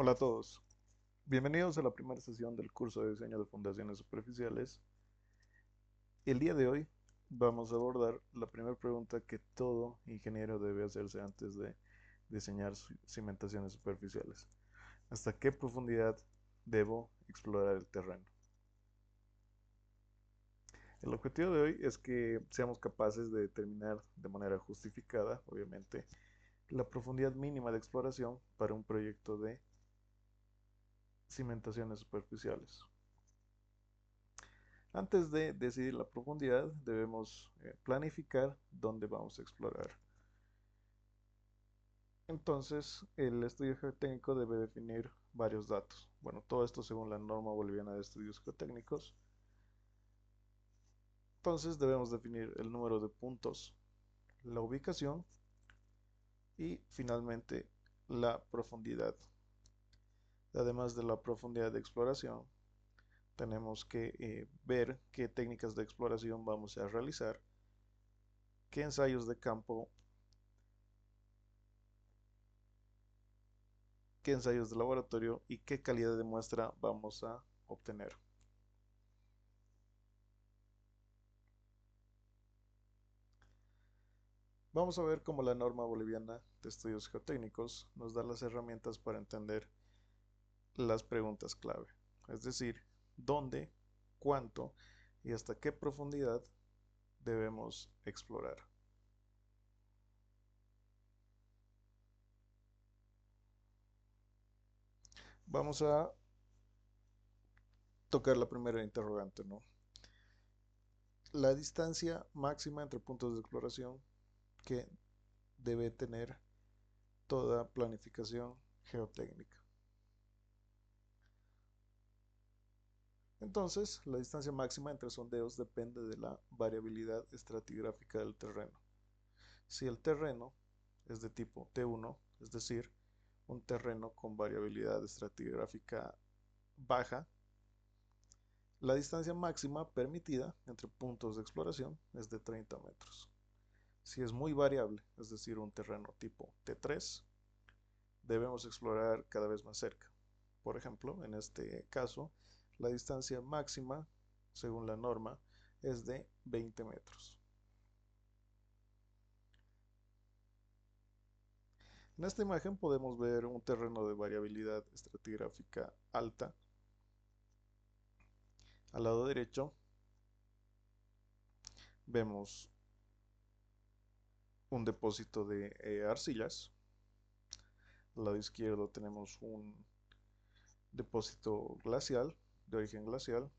Hola a todos, bienvenidos a la primera sesión del curso de diseño de fundaciones superficiales. El día de hoy vamos a abordar la primera pregunta que todo ingeniero debe hacerse antes de diseñar cimentaciones superficiales. ¿Hasta qué profundidad debo explorar el terreno? El objetivo de hoy es que seamos capaces de determinar de manera justificada, obviamente, la profundidad mínima de exploración para un proyecto de cimentaciones superficiales. Antes de decidir la profundidad, debemos planificar dónde vamos a explorar. Entonces, el estudio geotécnico debe definir varios datos. Bueno, todo esto según la norma boliviana de estudios geotécnicos. Entonces, debemos definir el número de puntos, la ubicación y finalmente la profundidad. Además de la profundidad de exploración, tenemos que ver qué técnicas de exploración vamos a realizar, qué ensayos de campo, qué ensayos de laboratorio y qué calidad de muestra vamos a obtener. Vamos a ver cómo la norma boliviana de estudios geotécnicos nos da las herramientas para entender las preguntas clave, es decir, dónde, cuánto y hasta qué profundidad debemos explorar. Vamos a tocar la primera interrogante, ¿no? La distancia máxima entre puntos de exploración que debe tener toda planificación geotécnica. Entonces, la distancia máxima entre sondeos depende de la variabilidad estratigráfica del terreno. Si el terreno es de tipo T1, es decir, un terreno con variabilidad estratigráfica baja, la distancia máxima permitida entre puntos de exploración es de 30 metros. Si es muy variable, es decir, un terreno tipo T3, debemos explorar cada vez más cerca. Por ejemplo, en este caso, la distancia máxima, según la norma, es de 20 metros. En esta imagen podemos ver un terreno de variabilidad estratigráfica alta. Al lado derecho vemos un depósito de arcillas. Al lado izquierdo tenemos un depósito glacial, de origen glacial,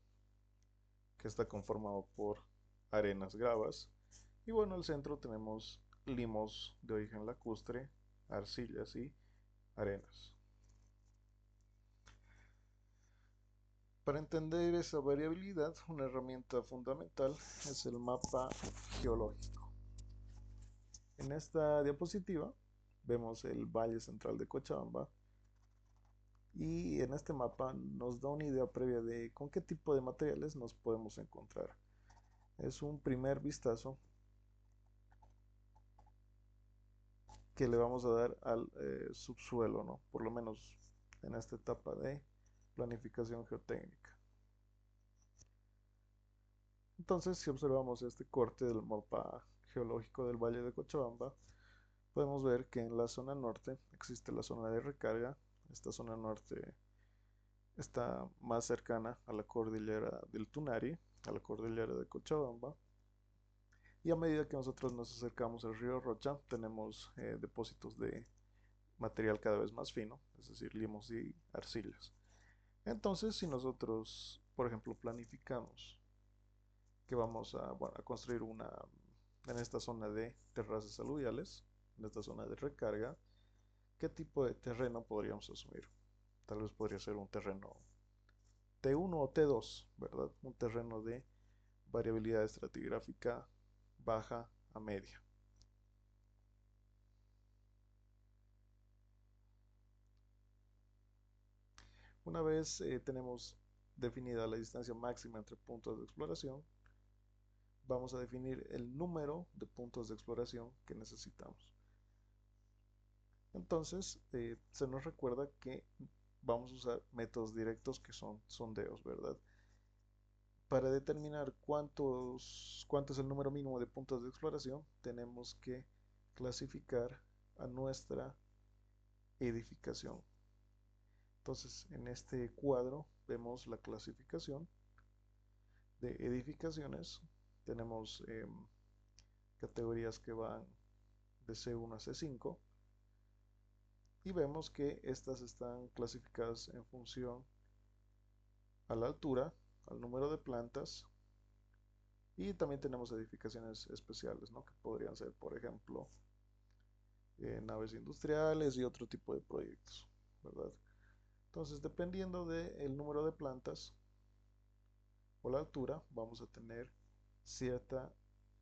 que está conformado por arenas gravas. Y bueno, al centro tenemos limos de origen lacustre, arcillas y arenas. Para entender esa variabilidad, una herramienta fundamental es el mapa geológico. En esta diapositiva vemos el Valle Central de Cochabamba y en este mapa nos da una idea previa de con qué tipo de materiales nos podemos encontrar. Es un primer vistazo que le vamos a dar al subsuelo, ¿no? Por lo menos en esta etapa de planificación geotécnica. Entonces, si observamos este corte del mapa geológico del Valle de Cochabamba, podemos ver que en la zona norte existe la zona de recarga. Esta zona norte está más cercana a la cordillera del Tunari, a la cordillera de Cochabamba. Y a medida que nosotros nos acercamos al río Rocha, tenemos depósitos de material cada vez más fino, es decir, limos y arcillas. Entonces, si nosotros, por ejemplo, planificamos que vamos a, bueno, a construir en esta zona de terrazas aluviales, en esta zona de recarga, ¿qué tipo de terreno podríamos asumir? Tal vez podría ser un terreno T1 o T2, ¿verdad? Un terreno de variabilidad estratigráfica baja a media. Una vez tenemos definida la distancia máxima entre puntos de exploración, vamos a definir el número de puntos de exploración que necesitamos. Entonces, se nos recuerda que vamos a usar métodos directos que son sondeos, ¿verdad? Para determinar cuánto es el número mínimo de puntos de exploración, tenemos que clasificar a nuestra edificación. Entonces, en este cuadro vemos la clasificación de edificaciones. Tenemos categorías que van de C1 a C5 y vemos que estas están clasificadas en función a la altura, al número de plantas y también tenemos edificaciones especiales, ¿no? Que podrían ser, por ejemplo, naves industriales y otro tipo de proyectos, ¿verdad? Entonces, dependiendo del número de plantas o la altura, vamos a tener cierta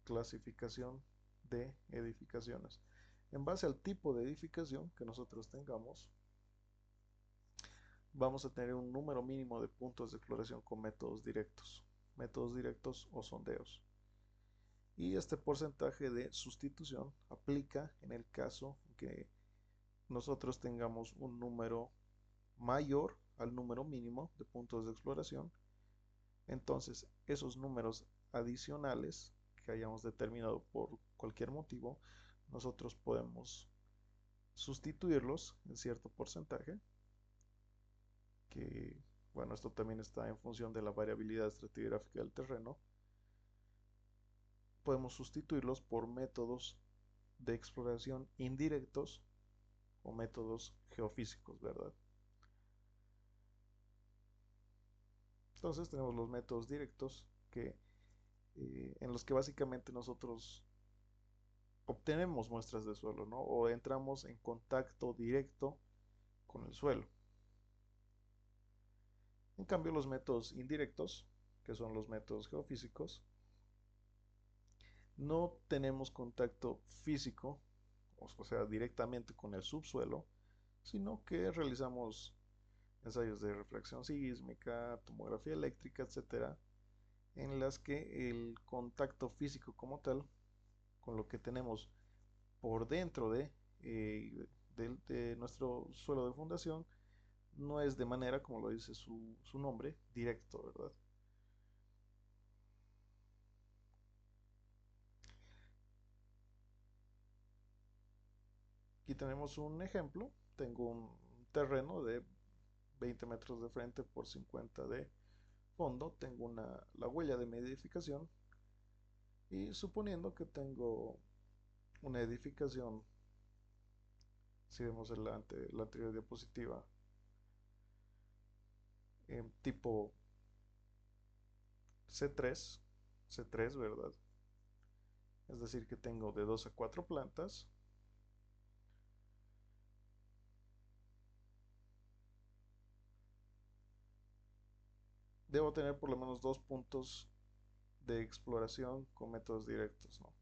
clasificación de edificaciones. En base al tipo de edificación que nosotros tengamos, vamos a tener un número mínimo de puntos de exploración con métodos directos o sondeos. Y este porcentaje de sustitución aplica en el caso que nosotros tengamos un número mayor al número mínimo de puntos de exploración. Entonces, esos números adicionales que hayamos determinado por cualquier motivo, nosotros podemos sustituirlos en cierto porcentaje, que, bueno, esto también está en función de la variabilidad estratigráfica del terreno. Podemos sustituirlos por métodos de exploración indirectos o métodos geofísicos, ¿verdad? Entonces tenemos los métodos directos en los que básicamente nosotros obtenemos muestras de suelo, ¿no? O entramos en contacto directo con el suelo. En cambio, los métodos indirectos, que son los métodos geofísicos, no tenemos contacto físico, o sea, directamente con el subsuelo, sino que realizamos ensayos de refracción sísmica, tomografía eléctrica, etcétera, en las que el contacto físico como tal, con lo que tenemos por dentro de nuestro suelo de fundación, no es de manera, como lo dice su nombre, directo, ¿verdad? Aquí tenemos un ejemplo. Tengo un terreno de 20 metros de frente por 50 de fondo. Tengo la huella de mi edificación. Y suponiendo que tengo una edificación, si vemos la anterior diapositiva, tipo C3, C3, ¿verdad? Es decir, que tengo de 2 a 4 plantas. Debo tener por lo menos 2 puntos de exploración con métodos directos, ¿no?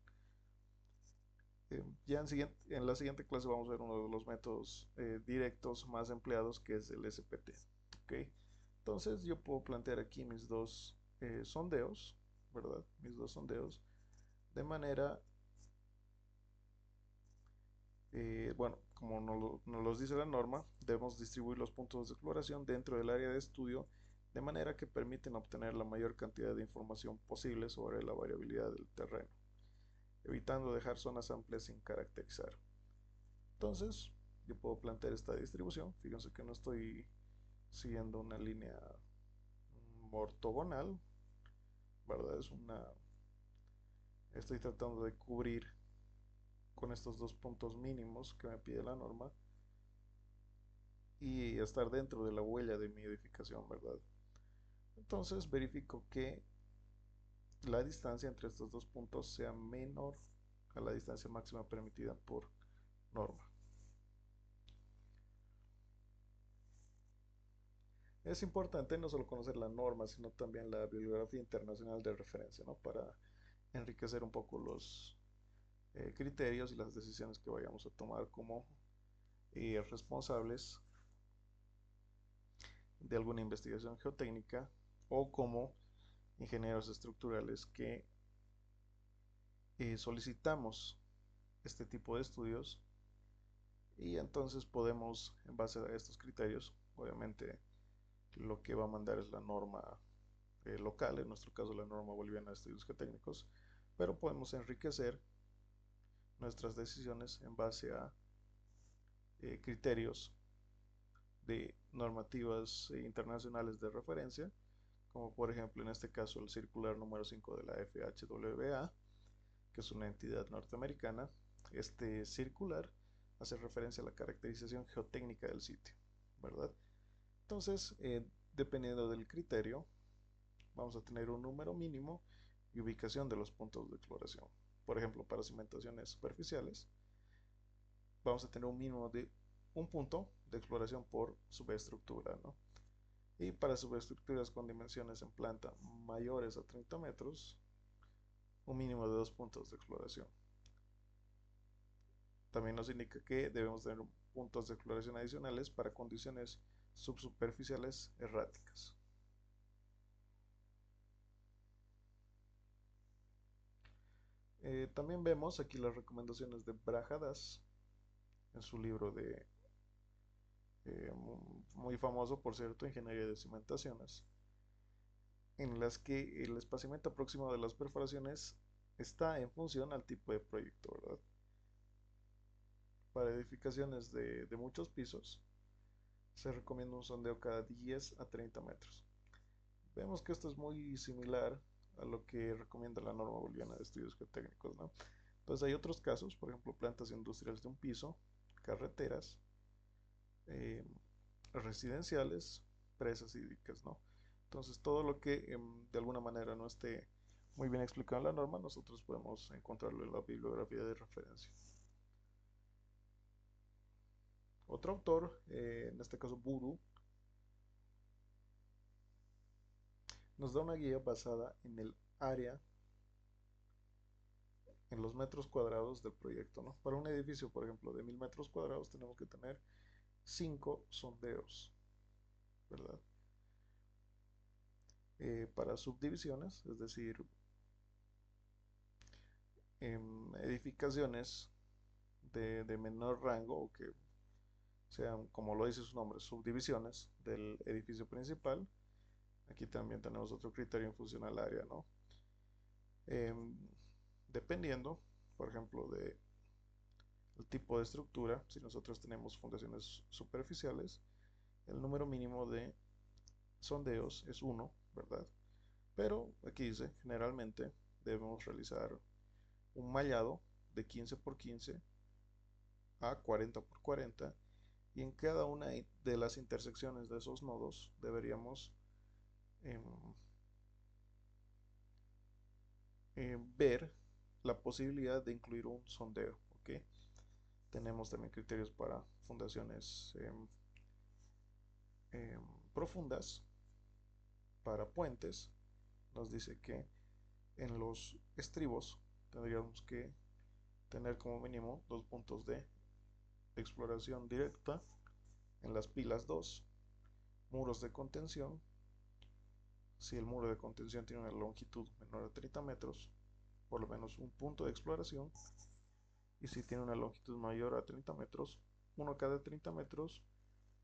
Ya en la siguiente clase vamos a ver uno de los métodos directos más empleados, que es el SPT. ¿Ok? Entonces yo puedo plantear aquí mis dos sondeos, ¿verdad? Mis dos sondeos, de manera, bueno, como nos los dice la norma, debemos distribuir los puntos de exploración dentro del área de estudio de manera que permiten obtener la mayor cantidad de información posible sobre la variabilidad del terreno, evitando dejar zonas amplias sin caracterizar. Entonces, yo puedo plantear esta distribución. Fíjense que no estoy siguiendo una línea ortogonal, ¿verdad? Estoy tratando de cubrir con estos 2 puntos mínimos que me pide la norma y estar dentro de la huella de mi edificación, ¿verdad? Entonces verifico que la distancia entre estos 2 puntos sea menor a la distancia máxima permitida por norma. Es importante no solo conocer la norma, sino también la bibliografía internacional de referencia, ¿no? Para enriquecer un poco los criterios y las decisiones que vayamos a tomar como responsables de alguna investigación geotécnica o como ingenieros estructurales que solicitamos este tipo de estudios y entonces podemos, en base a estos criterios, Obviamente lo que va a mandar es la norma local, en nuestro caso la norma boliviana de estudios geotécnicos, pero podemos enriquecer nuestras decisiones en base a criterios de normativas internacionales de referencia, como por ejemplo en este caso el circular número 5 de la FHWA, que es una entidad norteamericana. Este circular hace referencia a la caracterización geotécnica del sitio, ¿verdad? Entonces, dependiendo del criterio, vamos a tener un número mínimo y ubicación de los puntos de exploración. Por ejemplo, para cimentaciones superficiales, vamos a tener un mínimo de un punto de exploración por subestructura, ¿no? Y para subestructuras con dimensiones en planta mayores a 30 metros, un mínimo de 2 puntos de exploración. También nos indica que debemos tener puntos de exploración adicionales para condiciones subsuperficiales erráticas. También vemos aquí las recomendaciones de Brajadas en su libro muy famoso, por cierto, Ingeniería de Cimentaciones, en las que el espaciamiento aproximado de las perforaciones está en función al tipo de proyecto, ¿verdad? Para edificaciones de muchos pisos se recomienda un sondeo cada 10 a 30 metros. Vemos que esto es muy similar a lo que recomienda la norma boliviana de estudios geotécnicos, ¿no? Entonces hay otros casos, por ejemplo, plantas industriales de un piso, carreteras, eh, residenciales, presas hídricas, ¿no? Entonces todo lo que de alguna manera no esté muy bien explicado en la norma, nosotros podemos encontrarlo en la bibliografía de referencia. Otro autor, en este caso Buru, nos da una guía basada en el área, en los metros cuadrados del proyecto, ¿no? Para un edificio, por ejemplo, de 1000 metros cuadrados, tenemos que tener 5 sondeos, ¿verdad? Para subdivisiones, es decir, edificaciones de menor rango o que sean, como lo dice su nombre, subdivisiones del edificio principal. Aquí también tenemos otro criterio en función al área, ¿no? Em, Dependiendo, por ejemplo, de el tipo de estructura, si nosotros tenemos fundaciones superficiales, el número mínimo de sondeos es 1, ¿verdad? Pero aquí dice, generalmente debemos realizar un mallado de 15 por 15 a 40 por 40 y en cada una de las intersecciones de esos nodos deberíamos em, ver la posibilidad de incluir un sondeo, ¿ok? Tenemos también criterios para fundaciones profundas, para puentes. Nos dice que en los estribos tendríamos que tener como mínimo 2 puntos de exploración directa, en las pilas 2, muros de contención. Si el muro de contención tiene una longitud menor a 30 metros, por lo menos un punto de exploración. Y si tiene una longitud mayor a 30 metros, uno cada 30 metros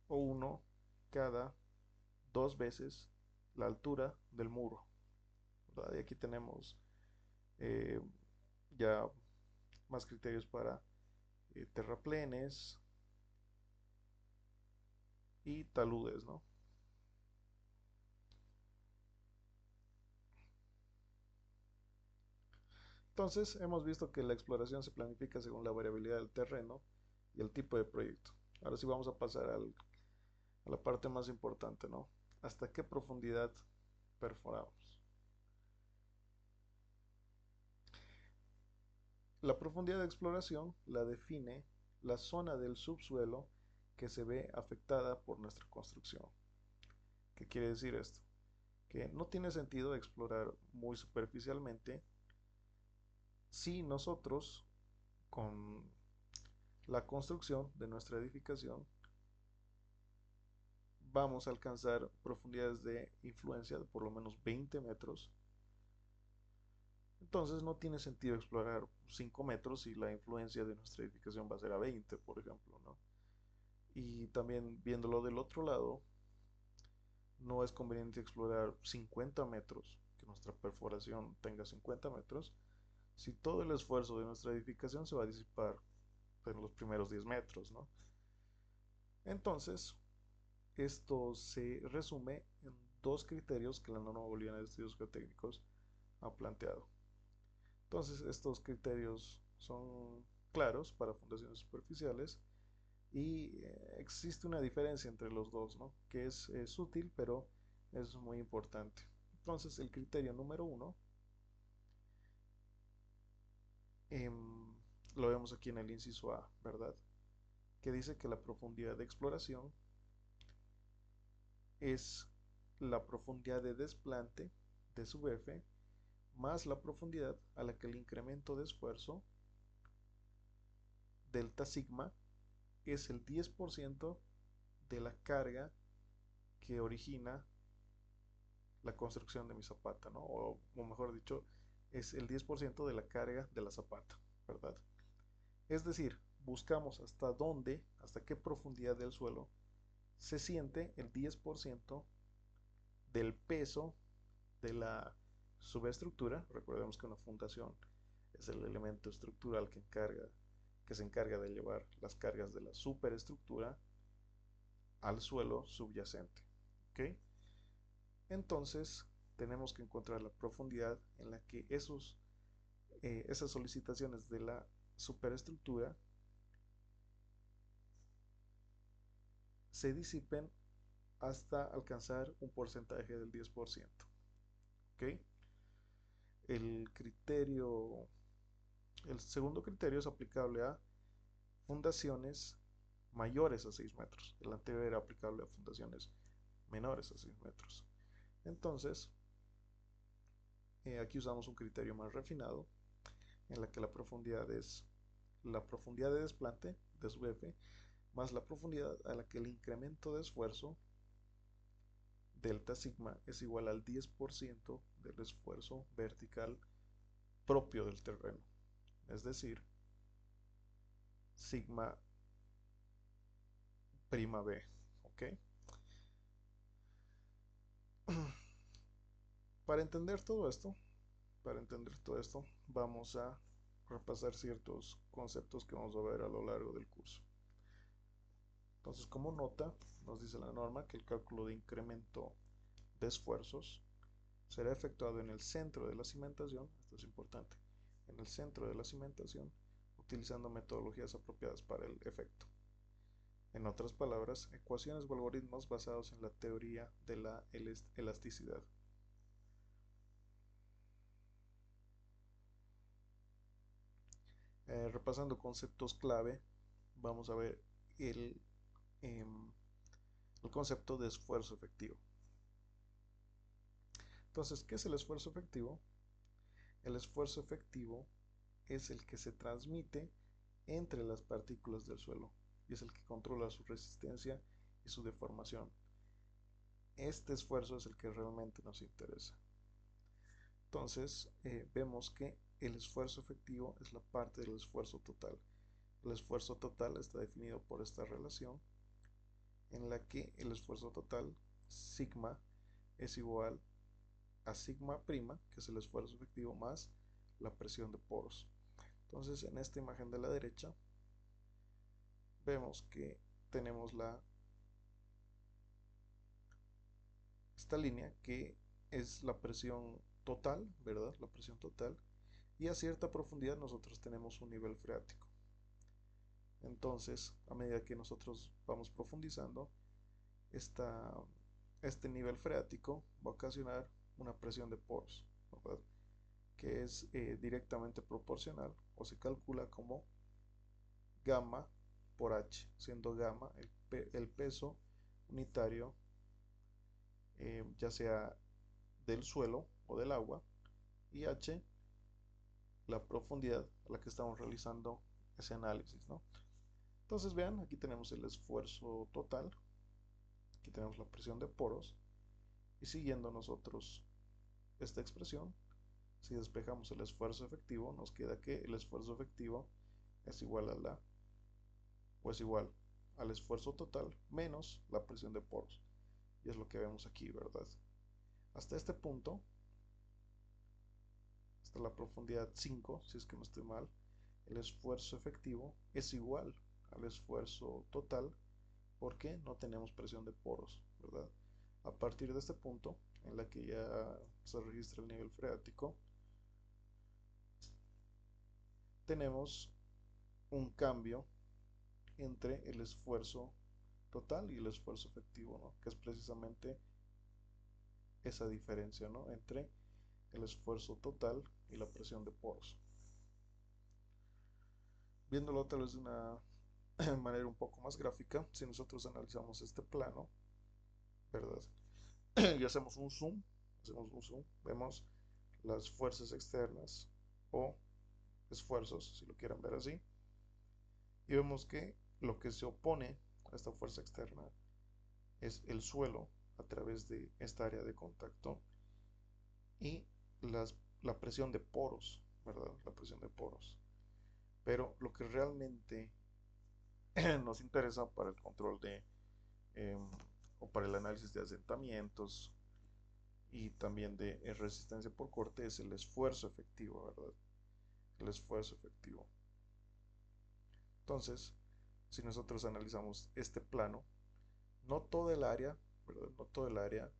o uno cada 2 veces la altura del muro, ¿verdad? Y aquí tenemos eh, ya más criterios para terraplenes y taludes, ¿no? Entonces, hemos visto que la exploración se planifica según la variabilidad del terreno y el tipo de proyecto. Ahora sí vamos a pasar a la parte más importante, ¿no? ¿Hasta qué profundidad perforamos? La profundidad de exploración la define la zona del subsuelo que se ve afectada por nuestra construcción. ¿Qué quiere decir esto? Que no tiene sentido explorar muy superficialmente si nosotros con la construcción de nuestra edificación vamos a alcanzar profundidades de influencia de por lo menos 20 metros. Entonces no tiene sentido explorar 5 metros si la influencia de nuestra edificación va a ser a 20, por ejemplo, ¿no? Y también viéndolo del otro lado, no es conveniente explorar 50 metros, que nuestra perforación tenga 50 metros, si todo el esfuerzo de nuestra edificación se va a disipar en los primeros 10 metros, ¿no? Entonces, esto se resume en dos criterios que la norma boliviana de estudios geotécnicos ha planteado. Entonces, estos criterios son claros para fundaciones superficiales y existe una diferencia entre los dos, ¿no? Que es sutil, pero es muy importante. Entonces, el criterio número uno, em, lo vemos aquí en el inciso A, ¿verdad? Que dice que la profundidad de exploración es la profundidad de desplante de sub f más la profundidad a la que el incremento de esfuerzo delta sigma es el 10% de la carga que origina la construcción de mi zapata, ¿no? O mejor dicho, es el 10% de la carga de la zapata, ¿verdad? Es decir, buscamos hasta dónde, hasta qué profundidad del suelo se siente el 10% del peso de la subestructura. Recordemos que una fundación es el elemento estructural que se encarga de llevar las cargas de la superestructura al suelo subyacente. ¿Ok? Entonces, tenemos que encontrar la profundidad en la que esas solicitaciones de la superestructura se disipen hasta alcanzar un porcentaje del 10%. ¿Ok? El criterio, el segundo criterio es aplicable a fundaciones mayores a 6 metros. El anterior era aplicable a fundaciones menores a 6 metros. Entonces, aquí usamos un criterio más refinado en la que la profundidad es la profundidad de desplante de sub f más la profundidad a la que el incremento de esfuerzo delta sigma es igual al 10% del esfuerzo vertical propio del terreno, es decir, sigma prima b. ¿Ok? Para entender todo esto, vamos a repasar ciertos conceptos que vamos a ver a lo largo del curso. Entonces, como nota, nos dice la norma que el cálculo de incremento de esfuerzos será efectuado en el centro de la cimentación, esto es importante, en el centro de la cimentación, utilizando metodologías apropiadas para el efecto. En otras palabras, ecuaciones o algoritmos basados en la teoría de la elasticidad. Repasando conceptos clave, vamos a ver el, em, el concepto de esfuerzo efectivo. Entonces, ¿qué es el esfuerzo efectivo? El esfuerzo efectivo es el que se transmite entre las partículas del suelo y es el que controla su resistencia y su deformación. Este esfuerzo es el que realmente nos interesa. Entonces, vemos que el esfuerzo efectivo es la parte del esfuerzo total. El esfuerzo total está definido por esta relación en la que el esfuerzo total, sigma, es igual a sigma prima, que es el esfuerzo efectivo, más la presión de poros. Entonces, en esta imagen de la derecha, vemos que tenemos esta línea que es la presión total, ¿verdad? La presión total. Y a cierta profundidad nosotros tenemos un nivel freático. Entonces, a medida que nosotros vamos profundizando, este nivel freático va a ocasionar una presión de poros, ¿verdad? Que es directamente proporcional o se calcula como gamma por h, siendo gamma el peso unitario, ya sea del suelo o del agua, y h la profundidad a la que estamos realizando ese análisis, ¿no? Entonces vean, aquí tenemos el esfuerzo total, aquí tenemos la presión de poros, y siguiendo nosotros esta expresión, si despejamos el esfuerzo efectivo, nos queda que el esfuerzo efectivo es igual a o es igual al esfuerzo total menos la presión de poros. Y es lo que vemos aquí, ¿verdad? Hasta este punto, hasta la profundidad 5, si es que no estoy mal, el esfuerzo efectivo es igual al esfuerzo total porque no tenemos presión de poros, ¿verdad? A partir de este punto, en la que ya se registra el nivel freático, tenemos un cambio entre el esfuerzo total y el esfuerzo efectivo, ¿no? Que es precisamente esa diferencia, ¿no? Entre el esfuerzo total y la presión de poros. Viéndolo tal vez de una manera un poco más gráfica, si nosotros analizamos este plano, ¿verdad? Y hacemos un zoom, vemos las fuerzas externas o esfuerzos, si lo quieren ver así, y vemos que lo que se opone a esta fuerza externa es el suelo a través de esta área de contacto y las, la presión de poros, ¿verdad? La presión de poros. Pero lo que realmente nos interesa para el control de eh, o para el análisis de asentamientos y también de resistencia por corte es el esfuerzo efectivo, ¿verdad? El esfuerzo efectivo. Entonces, si nosotros analizamos este plano, no toda el área, ¿verdad? No toda el área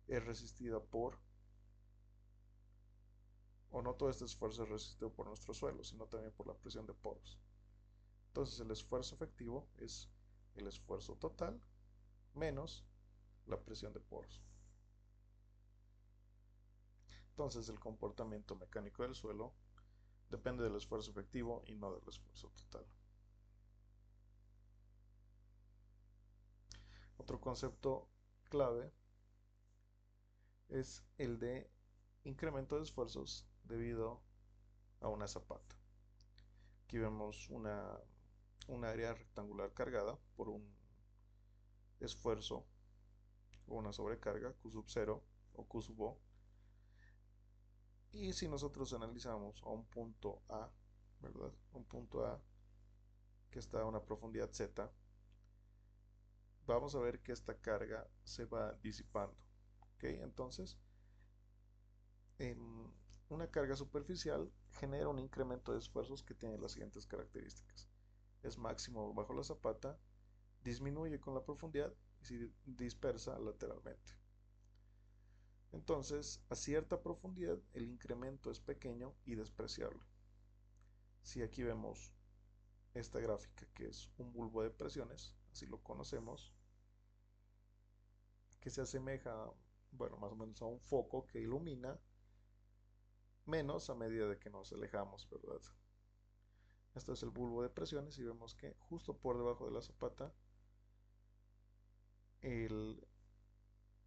es resistida por, o no todo este esfuerzo es resistido por nuestro suelo, sino también por la presión de poros. Entonces, el esfuerzo efectivo es el esfuerzo total menos la presión de poros. Entonces, el comportamiento mecánico del suelo depende del esfuerzo efectivo y no del esfuerzo total. Otro concepto clave es el de incremento de esfuerzos debido a una zapata. Aquí vemos un área rectangular cargada por un esfuerzo o una sobrecarga Q sub 0 o Q sub O. Y si nosotros analizamos a un punto A, ¿verdad? Un punto A que está a una profundidad Z, vamos a ver que esta carga se va disipando. ¿Ok? Entonces, una carga superficial genera un incremento de esfuerzos que tiene las siguientes características. Es máximo bajo la zapata, disminuye con la profundidad y se dispersa lateralmente. Entonces, a cierta profundidad el incremento es pequeño y despreciable. Si aquí vemos esta gráfica que es un bulbo de presiones, así lo conocemos, que se asemeja, bueno, más o menos a un foco que ilumina menos a medida de que nos alejamos, ¿verdad? Esto es el bulbo de presiones y vemos que justo por debajo de la zapata el,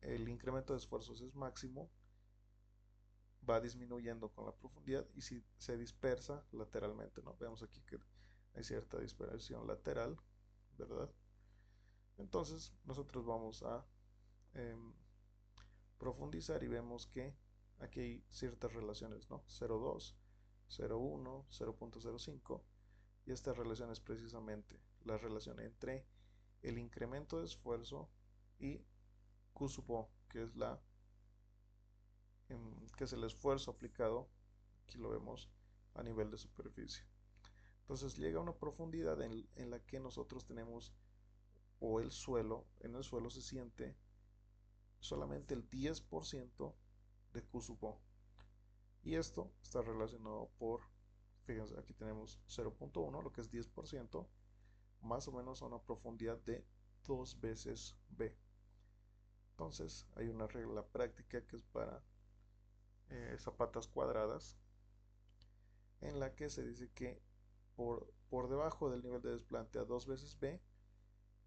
el incremento de esfuerzos es máximo, va disminuyendo con la profundidad y si se dispersa lateralmente, ¿no? Vemos aquí que hay cierta dispersión lateral, ¿verdad? Entonces nosotros vamos a eh, profundizar y vemos que aquí hay ciertas relaciones, ¿no? 0,2, 0,1, 0,05 y esta relación es precisamente la relación entre el incremento de esfuerzo y Q sub O, que es que es el esfuerzo aplicado, aquí lo vemos a nivel de superficie. Entonces llega a una profundidad en la que nosotros tenemos, o el suelo, en el suelo se siente solamente el 10% de Q sub O. Y esto está relacionado por, fíjense, aquí tenemos 0,1, lo que es 10%, más o menos a una profundidad de 2 veces B. Entonces hay una regla práctica que es para zapatas cuadradas, en la que se dice que por debajo del nivel de desplante a 2 veces B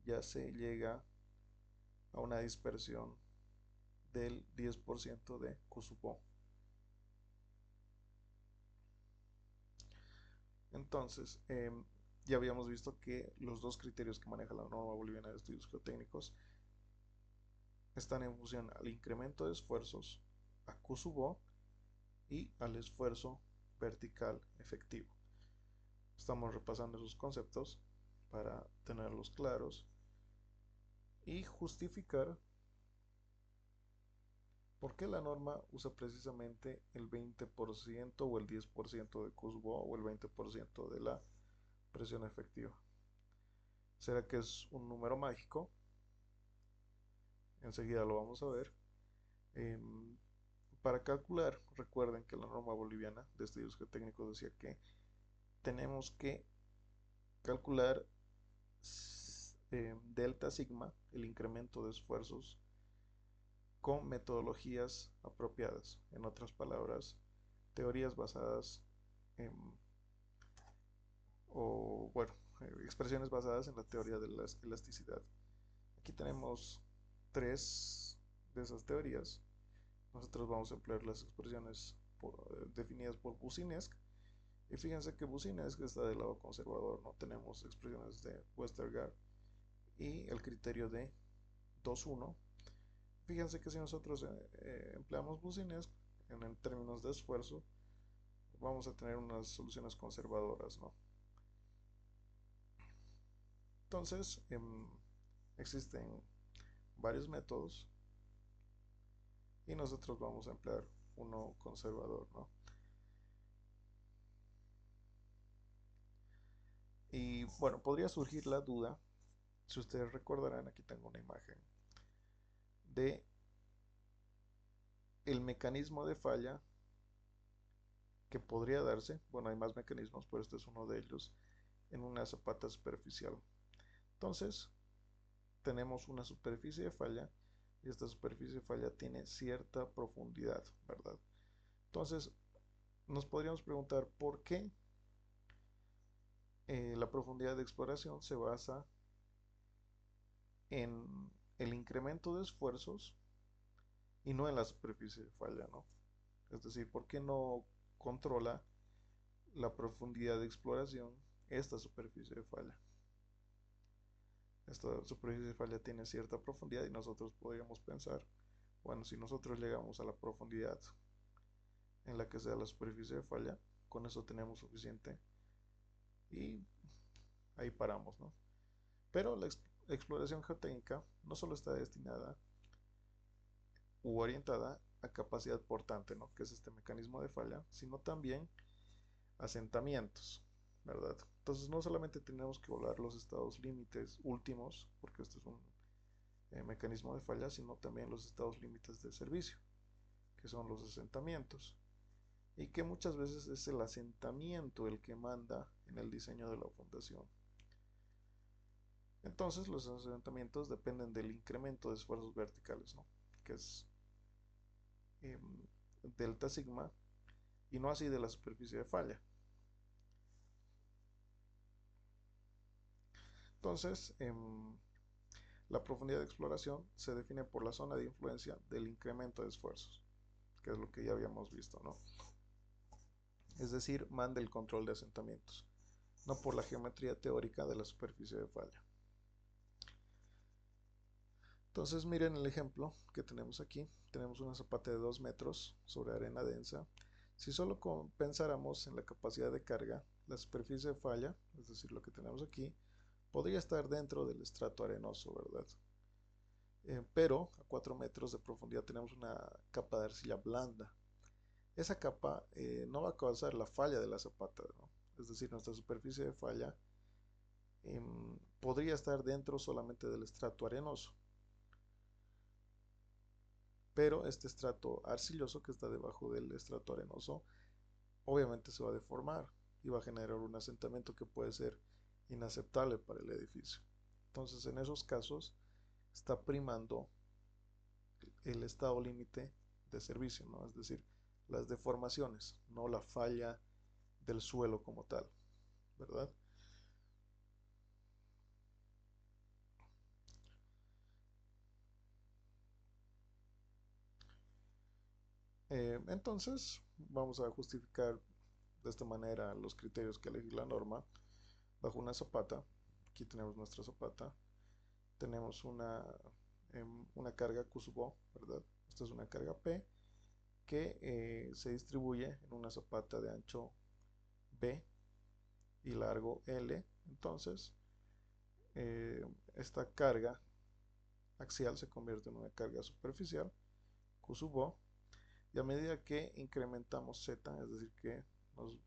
ya se llega a una dispersión del 10% de Q sub O. Entonces, ya habíamos visto que los dos criterios que maneja la norma boliviana de estudios geotécnicos están en función al incremento de esfuerzos a Q sub O y al esfuerzo vertical efectivo. Estamos repasando esos conceptos para tenerlos claros y justificar por qué la norma usa precisamente el 20% o el 10% de Kussbo o el 20% de la presión efectiva. ¿Será que es un número mágico? Enseguida lo vamos a ver. Em, para calcular, recuerden que la norma boliviana de estudios geotécnicos decía que tenemos que calcular delta sigma, el incremento de esfuerzos, con metodologías apropiadas. En otras palabras, teorías basadas en, o bueno, expresiones basadas en la teoría de la elasticidad. Aquí tenemos tres de esas teorías. Nosotros vamos a emplear las expresiones definidas por Boussinesq. Y fíjense que Boussinesq está del lado conservador, no tenemos expresiones de Westergaard y el criterio de 2-1. Fíjense que si nosotros empleamos Boussinesq en términos de esfuerzo, vamos a tener unas soluciones conservadoras, ¿no? Entonces, existen varios métodos y nosotros vamos a emplear uno conservador, ¿no? Y bueno, podría surgir la duda, si ustedes recordarán, aquí tengo una imagen de el mecanismo de falla que podría darse, bueno, hay más mecanismos, pero este es uno de ellos, en una zapata superficial. Entonces, tenemos una superficie de falla y esta superficie de falla tiene cierta profundidad, ¿verdad? Entonces, nos podríamos preguntar por qué la profundidad de exploración se basa en el incremento de esfuerzos y no en la superficie de falla, ¿no? Es decir, ¿por qué no controla la profundidad de exploración esta superficie de falla? Esta superficie de falla tiene cierta profundidad y nosotros podríamos pensar, bueno, si nosotros llegamos a la profundidad en la que sea la superficie de falla, con eso tenemos suficiente y ahí paramos, ¿no? Pero la exploración geotécnica no solo está destinada u orientada a capacidad portante, ¿no? Que es este mecanismo de falla, sino también asentamientos, ¿verdad? Entonces no solamente tenemos que evaluar los estados límites últimos, porque este es un mecanismo de falla, sino también los estados límites de servicio, que son los asentamientos, y que muchas veces es el asentamiento el que manda en el diseño de la fundación. Entonces los asentamientos dependen del incremento de esfuerzos verticales, ¿no? Que es eh, delta sigma, y no así de la superficie de falla. Entonces, la profundidad de exploración se define por la zona de influencia del incremento de esfuerzos, que es lo que ya habíamos visto, ¿no? Es decir, manda el control de asentamientos, no por la geometría teórica de la superficie de falla. Entonces miren el ejemplo que tenemos aquí. Tenemos una zapata de 2 metros sobre arena densa. Si solo pensáramos en la capacidad de carga, la superficie de falla, es decir, lo que tenemos aquí, podría estar dentro del estrato arenoso, ¿verdad? Pero a 4 metros de profundidad tenemos una capa de arcilla blanda. Esa capa no va a causar la falla de la zapata, ¿no? Es decir, nuestra superficie de falla podría estar dentro solamente del estrato arenoso. Pero este estrato arcilloso que está debajo del estrato arenoso obviamente se va a deformar y va a generar un asentamiento que puede ser inaceptable para el edificio. Entonces, en esos casos está primando el estado límite de servicio, ¿no? Es decir, las deformaciones, no la falla del suelo como tal, ¿verdad? Entonces, vamos a justificar de esta manera los criterios que elegir la norma bajo una zapata. Aquí tenemos nuestra zapata. Tenemos una carga Kussbo, ¿verdad? Esta es una carga P que se distribuye en una zapata de ancho B y largo L. Entonces, eh, esta carga axial se convierte en una carga superficial, Q sub O, y a medida que incrementamos Z, es decir, que nos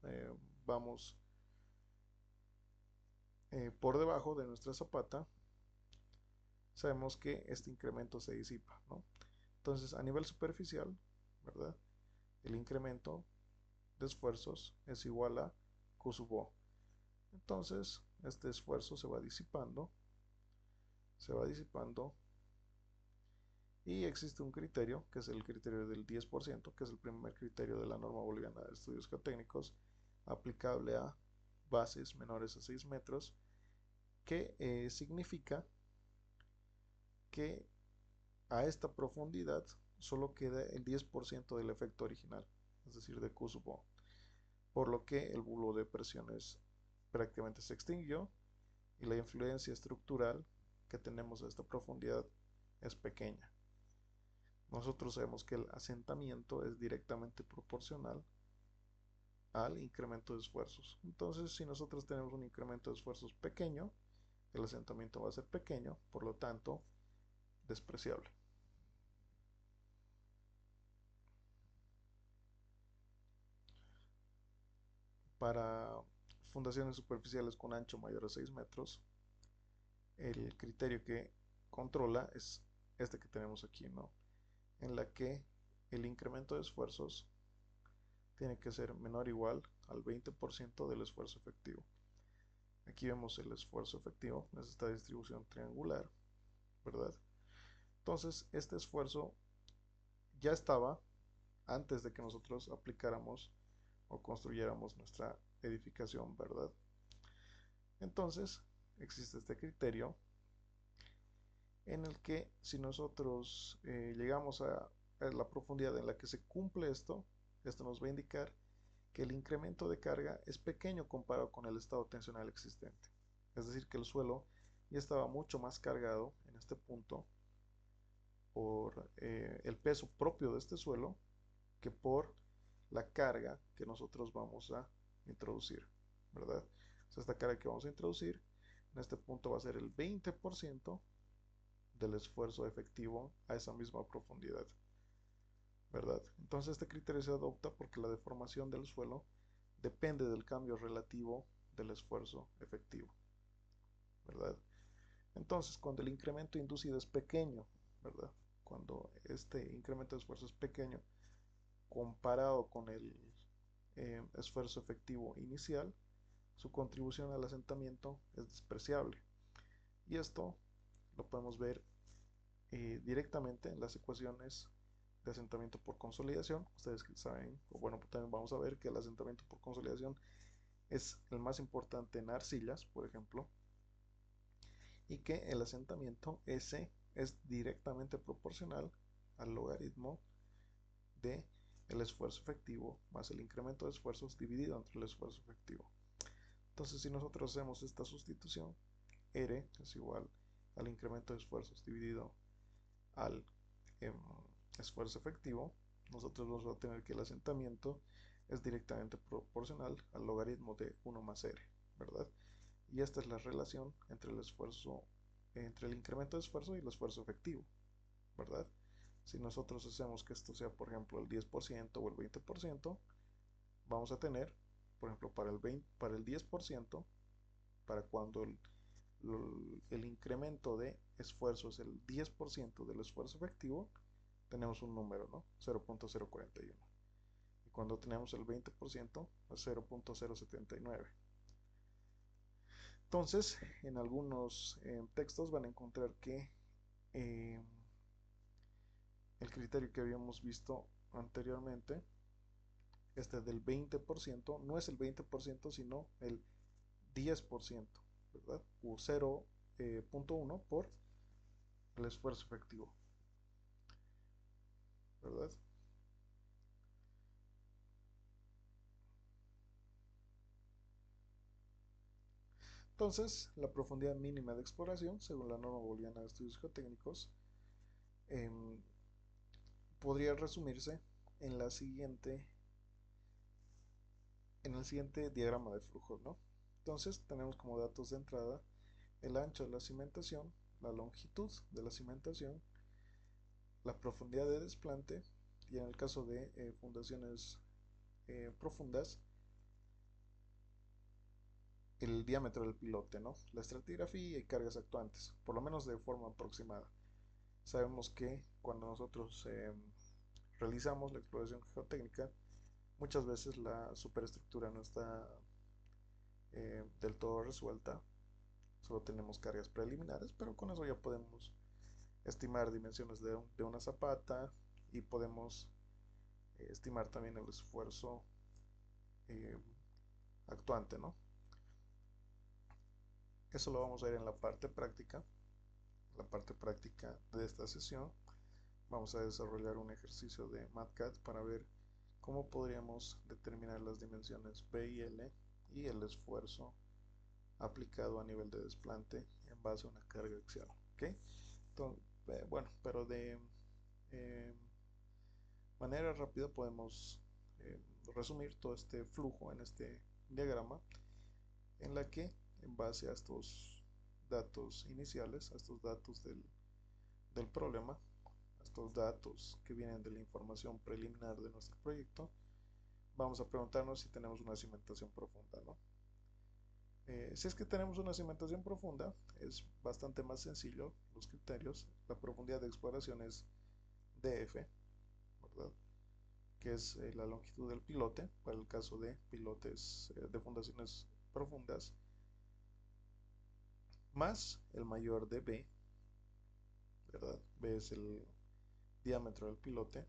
vamos por debajo de nuestra zapata, sabemos que este incremento se disipa, ¿no? Entonces, a nivel superficial, ¿verdad? El incremento de esfuerzos es igual a Q sub O. Entonces, este esfuerzo se va disipando y existe un criterio, que es el criterio del 10%, que es el primer criterio de la norma boliviana de estudios geotécnicos, aplicable a bases menores a 6 metros, que significa que a esta profundidad solo queda el 10% del efecto original, es decir, de Q sub O, por lo que el bulo de presiones prácticamente se extinguió y la influencia estructural que tenemos a esta profundidad es pequeña. Nosotros sabemos que el asentamiento es directamente proporcional al incremento de esfuerzos. Entonces, si nosotros tenemos un incremento de esfuerzos pequeño, el asentamiento va a ser pequeño, por lo tanto, despreciable. Para fundaciones superficiales con ancho mayor a 6 metros, el criterio que controla es este que tenemos aquí, ¿no? En la que el incremento de esfuerzos tiene que ser menor o igual al 20% del esfuerzo efectivo. Aquí vemos el esfuerzo efectivo, es esta distribución triangular, ¿verdad? Entonces, este esfuerzo ya estaba antes de que nosotros aplicáramos o construyéramos nuestra edificación, ¿verdad? Entonces, existe este criterio en el que si nosotros llegamos a la profundidad en la que se cumple esto nos va a indicar que el incremento de carga es pequeño comparado con el estado tensional existente. Es decir, que el suelo ya estaba mucho más cargado en este punto por el peso propio de este suelo que por la carga que nosotros vamos a introducir, ¿verdad? O sea, esta carga que vamos a introducir en este punto va a ser el 20% del esfuerzo efectivo a esa misma profundidad, ¿verdad? Entonces este criterio se adopta porque la deformación del suelo depende del cambio relativo del esfuerzo efectivo, ¿verdad? Entonces, cuando el incremento inducido es pequeño, ¿verdad? Cuando este incremento de esfuerzo es pequeño comparado con el esfuerzo efectivo inicial, su contribución al asentamiento es despreciable. Y esto lo podemos ver directamente en las ecuaciones de asentamiento por consolidación. Ustedes saben, o bueno, también vamos a ver que el asentamiento por consolidación es el más importante en arcillas, por ejemplo, y que el asentamiento S es directamente proporcional al logaritmo de el esfuerzo efectivo más el incremento de esfuerzos dividido entre el esfuerzo efectivo. Entonces, si nosotros hacemos esta sustitución, R es igual al incremento de esfuerzos dividido al esfuerzo efectivo, nosotros vamos a tener que el asentamiento es directamente proporcional al logaritmo de 1 más R, ¿verdad? Y esta es la relación entre el esfuerzo, entre el incremento de esfuerzo y el esfuerzo efectivo, ¿verdad? Si nosotros hacemos que esto sea, por ejemplo, el 10% o el 20%, vamos a tener, por ejemplo, para el 10%, para cuando el incremento de esfuerzo es el 10% del esfuerzo efectivo, tenemos un número, ¿no? 0.041. Y cuando tenemos el 20%, es 0.079. Entonces, en algunos textos van a encontrar que eh, el criterio que habíamos visto anteriormente, este del 20%, no es el 20%, sino el 10%, ¿verdad? U 0.1 por el esfuerzo efectivo, ¿verdad? Entonces, la profundidad mínima de exploración, según la norma boliviana de estudios geotécnicos, em, podría resumirse en en el siguiente diagrama de flujo, ¿no? Entonces, tenemos como datos de entrada el ancho de la cimentación, la longitud de la cimentación, la profundidad de desplante y en el caso de fundaciones profundas, el diámetro del pilote, ¿no? La estratigrafía y cargas actuantes, por lo menos de forma aproximada. Sabemos que cuando nosotros realizamos la exploración geotécnica, muchas veces la superestructura no está del todo resuelta, solo tenemos cargas preliminares, pero con eso ya podemos estimar dimensiones de una zapata y podemos estimar también el esfuerzo eh, actuante, ¿no? Eso lo vamos a ver en la parte práctica. En la parte práctica de esta sesión vamos a desarrollar un ejercicio de MATCAD para ver cómo podríamos determinar las dimensiones B y L y el esfuerzo aplicado a nivel de desplante en base a una carga axial. ¿Okay? Entonces, bueno, pero de eh, manera rápida podemos eh, resumir todo este flujo en este diagrama en la que en base a estos datos iniciales, a estos datos del problema, a estos datos que vienen de la información preliminar de nuestro proyecto, vamos a preguntarnos si tenemos una cimentación profunda, ¿no? Si es que tenemos una cimentación profunda, es bastante más sencillo los criterios. La profundidad de exploración es DF, ¿verdad? Que es la longitud del pilote, para el caso de pilotes de fundaciones profundas, más el mayor de B, ¿verdad? B es el diámetro del pilote,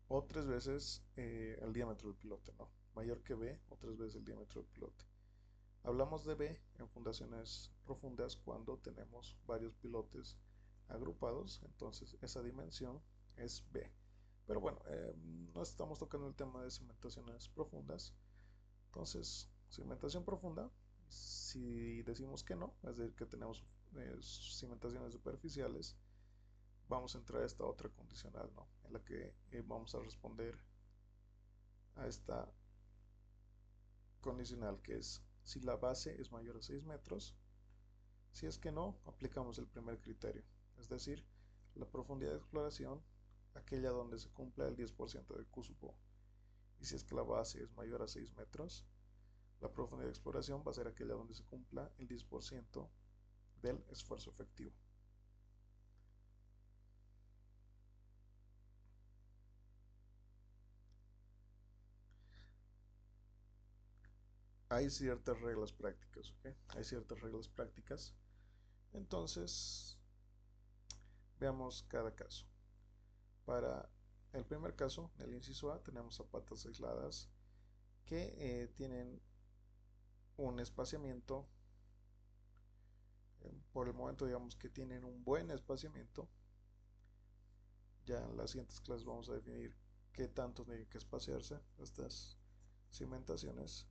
o tres veces el diámetro del pilote, ¿no? Mayor que B o tres veces el diámetro del pilote. Hablamos de B en fundaciones profundas cuando tenemos varios pilotes agrupados, entonces esa dimensión es B. Pero bueno, no estamos tocando el tema de cimentaciones profundas, entonces cimentación profunda, si decimos que no, es decir, que tenemos cimentaciones superficiales, vamos a entrar a esta otra condicional, ¿no? En la que vamos a responder a esta condicional que es si la base es mayor a 6 metros. Si es que no, aplicamos el primer criterio, es decir, la profundidad de exploración, aquella donde se cumpla el 10% del Q sub O. Y si es que la base es mayor a 6 metros, la profundidad de exploración va a ser aquella donde se cumpla el 10% del esfuerzo efectivo. Hay ciertas reglas prácticas, ¿ok? Hay ciertas reglas prácticas. Entonces, veamos cada caso. Para el primer caso, en el inciso A, tenemos zapatas aisladas que tienen un espaciamiento, por el momento digamos que tienen un buen espaciamiento. Ya en las siguientes clases vamos a definir qué tanto tienen que espaciarse estas cimentaciones.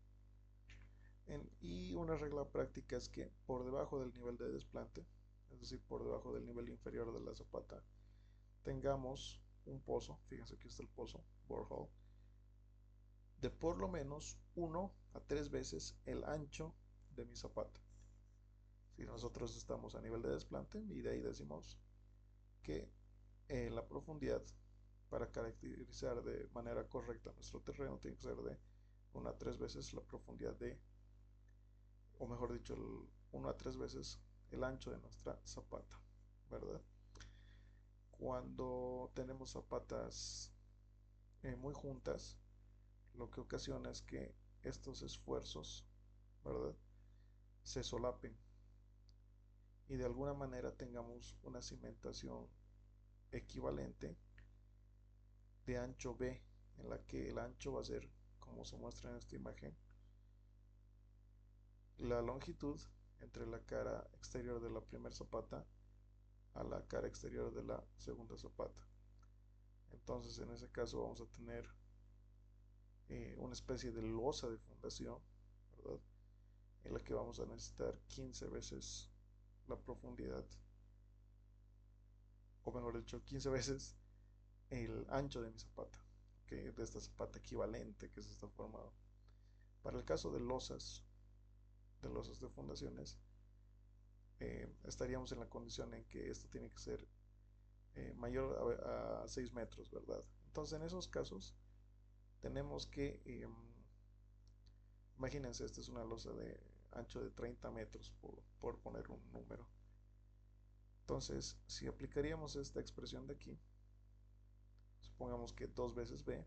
Y una regla práctica es que por debajo del nivel de desplante, es decir, por debajo del nivel inferior de la zapata, tengamos un pozo, fíjense aquí está el pozo, borehole, de por lo menos 1 a 3 veces el ancho de mi zapata. Si nosotros estamos a nivel de desplante y de ahí decimos que la profundidad para caracterizar de manera correcta nuestro terreno tiene que ser de 1 a 3 veces la profundidad de, o mejor dicho, 1 a 3 veces el ancho de nuestra zapata, ¿verdad? Cuando tenemos zapatas muy juntas, lo que ocasiona es que estos esfuerzos, ¿verdad?, se solapen y de alguna manera tengamos una cimentación equivalente de ancho B, en la que el ancho va a ser, como se muestra en esta imagen, la longitud entre la cara exterior de la primera zapata a la cara exterior de la segunda zapata. Entonces en ese caso vamos a tener una especie de losa de fundación, ¿verdad?, en la que vamos a necesitar 15 veces la profundidad, o mejor dicho, 15 veces el ancho de mi zapata, ¿okay?, de esta zapata equivalente que se está formando. Para el caso de losas de fundaciones, estaríamos en la condición en que esto tiene que ser mayor a 6 metros, ¿verdad? Entonces, en esos casos, tenemos que, imagínense, esta es una losa de ancho de 30 metros, por poner un número. Entonces, si aplicaríamos esta expresión de aquí, supongamos que 2 veces B,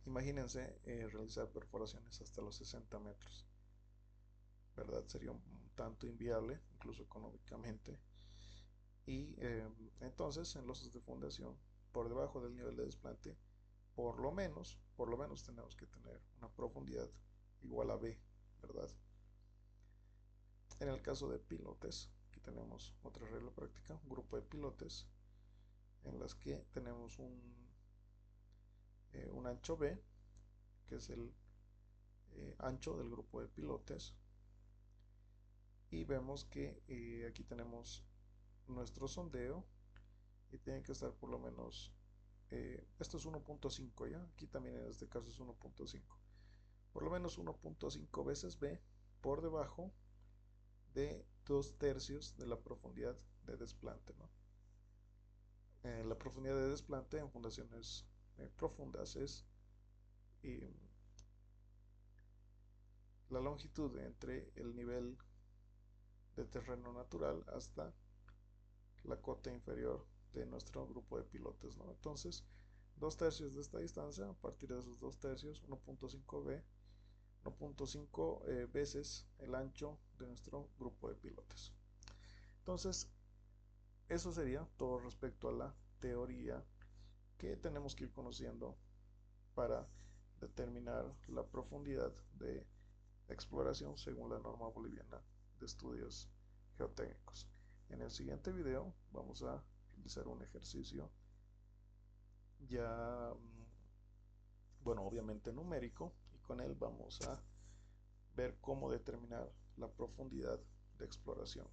imagínense realizar perforaciones hasta los 60 metros, ¿verdad? Sería un tanto inviable, incluso económicamente. Y entonces, en losas de fundación, por debajo del nivel de desplante, por lo menos tenemos que tener una profundidad igual a B, ¿verdad? En el caso de pilotes, aquí tenemos otra regla práctica, un grupo de pilotes en las que tenemos un ancho B, que es el ancho del grupo de pilotes, y vemos que aquí tenemos nuestro sondeo y tiene que estar por lo menos, esto es 1.5, ¿ya? Aquí también en este caso es 1.5, por lo menos 1.5 veces B por debajo de 2/3 de la profundidad de desplante, ¿no? La profundidad de desplante en fundaciones profundas es eh, la longitud entre el nivel de terreno natural hasta la cota inferior de nuestro grupo de pilotes, ¿no? Entonces, 2/3 de esta distancia, a partir de esos 2/3, 1.5b, 1.5 veces el ancho de nuestro grupo de pilotes. Entonces, eso sería todo respecto a la teoría que tenemos que ir conociendo para determinar la profundidad de exploración según la norma boliviana de estudios geotécnicos. En el siguiente video vamos a realizar un ejercicio ya, bueno, obviamente numérico, y con él vamos a ver cómo determinar la profundidad de exploración.